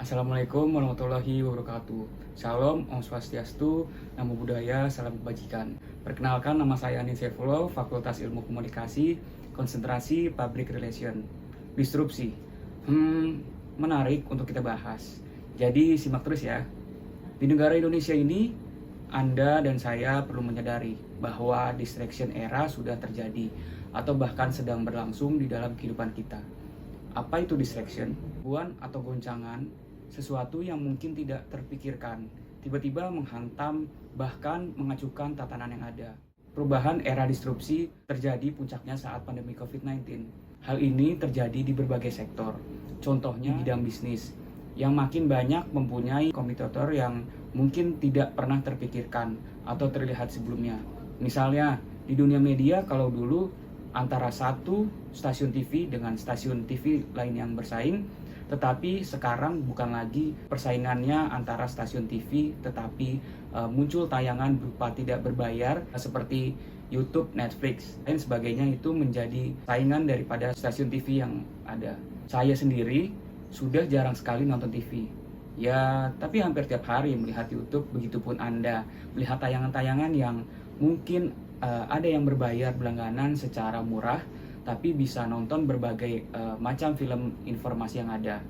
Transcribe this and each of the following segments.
Assalamualaikum warahmatullahi wabarakatuh. Shalom, Om Swastiastu, Namo Buddhaya, Salam Kebajikan. Perkenalkan, nama saya Anin Saifullah, Fakultas Ilmu Komunikasi, Konsentrasi Public Relation. Disrupsi, menarik untuk kita bahas. Jadi simak terus ya. Di negara Indonesia ini, Anda dan saya perlu menyadari bahwa distraction era sudah terjadi atau bahkan sedang berlangsung di dalam kehidupan kita. Apa itu distraction? Gangguan atau goncangan, sesuatu yang mungkin tidak terpikirkan, tiba-tiba menghantam, bahkan mengacuhkan tatanan yang ada. Perubahan era disrupsi terjadi puncaknya saat pandemi COVID-19. Hal ini terjadi di berbagai sektor, contohnya bidang bisnis, yang makin banyak mempunyai kompetitor yang mungkin tidak pernah terpikirkan atau terlihat sebelumnya. Misalnya, di dunia media kalau dulu antara satu stasiun TV dengan stasiun TV lain yang bersaing, tetapi sekarang bukan lagi persaingannya antara stasiun TV, tetapi muncul tayangan berupa tidak berbayar seperti YouTube, Netflix, dan sebagainya. Itu menjadi saingan daripada stasiun TV yang ada. Saya sendiri sudah jarang sekali nonton TV. Ya, tapi hampir tiap hari melihat YouTube, begitupun Anda melihat tayangan-tayangan yang mungkin ada yang berbayar berlangganan secara murah, tapi bisa nonton berbagai macam film informasi yang ada.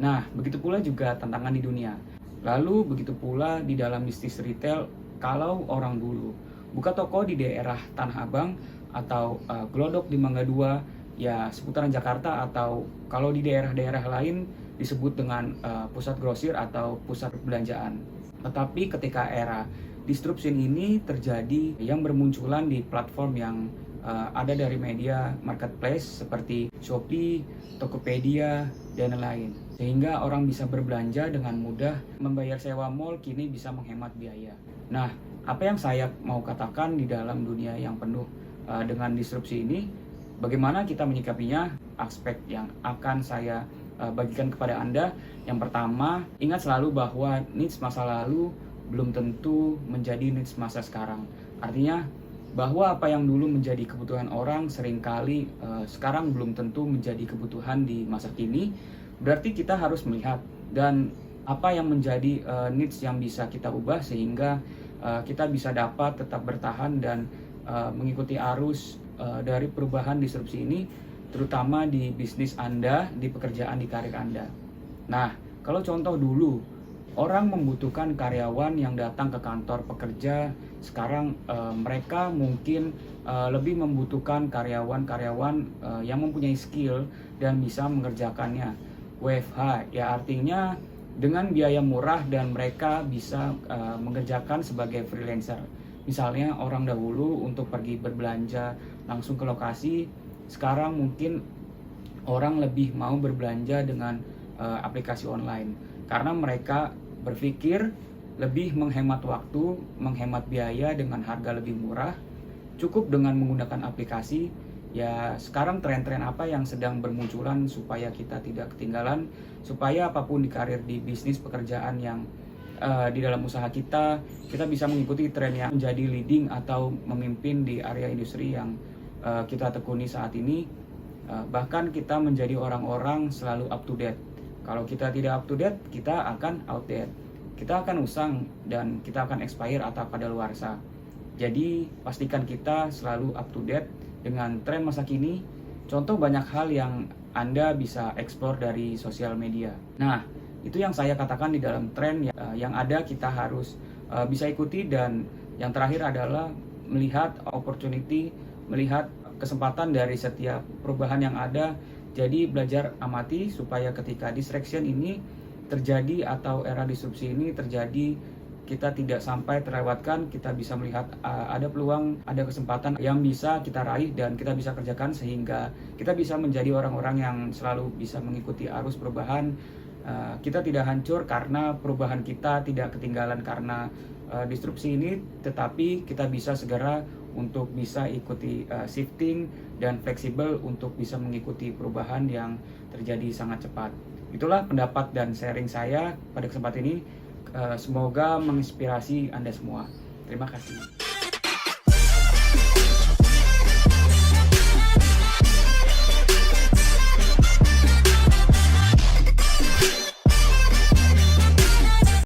Nah, begitu pula juga tantangan di dunia. Lalu begitu pula di dalam bisnis retail, kalau orang dulu buka toko di daerah Tanah Abang atau Glodok di Mangga 2, ya seputaran Jakarta, atau kalau di daerah-daerah lain disebut dengan pusat grosir atau pusat perbelanjaan. Tetapi ketika era disruption ini terjadi, yang bermunculan di platform yang ada dari media marketplace seperti Shopee, Tokopedia, dan lain-lain. Sehingga orang bisa berbelanja dengan mudah, membayar sewa mall kini bisa menghemat biaya. Nah, apa yang saya mau katakan di dalam dunia yang penuh dengan disrupsi ini, bagaimana kita menyikapinya, aspek yang akan saya bagikan kepada Anda. Yang pertama, ingat selalu bahwa needs masa lalu belum tentu menjadi needs masa sekarang. Artinya, bahwa apa yang dulu menjadi kebutuhan orang seringkali sekarang belum tentu menjadi kebutuhan di masa kini. Berarti kita harus melihat dan apa yang menjadi needs yang bisa kita ubah sehingga kita bisa dapat tetap bertahan dan mengikuti arus dari perubahan disrupsi ini, terutama di bisnis Anda, di pekerjaan, di karir Anda. Nah, kalau contoh dulu orang membutuhkan karyawan yang datang ke kantor pekerja, sekarang mereka mungkin lebih membutuhkan karyawan-karyawan yang mempunyai skill dan bisa mengerjakannya WFH, ya artinya dengan biaya murah dan mereka bisa mengerjakan sebagai freelancer. Misalnya orang dahulu untuk pergi berbelanja langsung ke lokasi, sekarang mungkin orang lebih mau berbelanja dengan aplikasi online karena mereka berpikir lebih menghemat waktu, menghemat biaya dengan harga lebih murah, cukup dengan menggunakan aplikasi. Ya, sekarang tren-tren apa yang sedang bermunculan supaya kita tidak ketinggalan, supaya apapun di karir, di bisnis, pekerjaan yang di dalam usaha kita bisa mengikuti tren yang menjadi leading atau memimpin di area industri yang kita tekuni saat ini. Bahkan kita menjadi orang-orang selalu up to date. Kalau kita tidak up to date, kita akan outdated. Kita akan usang dan kita akan expire atau kadaluarsa. Jadi pastikan kita selalu up to date dengan tren masa kini. Contoh banyak hal yang Anda bisa explore dari sosial media. Nah, itu yang saya katakan di dalam tren yang ada kita harus bisa ikuti. Dan yang terakhir adalah melihat opportunity, melihat kesempatan dari setiap perubahan yang ada. Jadi belajar amati supaya ketika distraction ini terjadi atau era disrupsi ini terjadi, kita tidak sampai terlewatkan. Kita bisa melihat ada peluang, ada kesempatan yang bisa kita raih dan kita bisa kerjakan sehingga kita bisa menjadi orang-orang yang selalu bisa mengikuti arus perubahan. Kita tidak hancur karena perubahan kita tidak ketinggalan karena disrupsi ini, tetapi kita bisa segera untuk bisa ikuti shifting dan fleksibel untuk bisa mengikuti perubahan yang terjadi sangat cepat. Itulah pendapat dan sharing saya pada kesempatan ini. Semoga menginspirasi Anda semua. Terima kasih.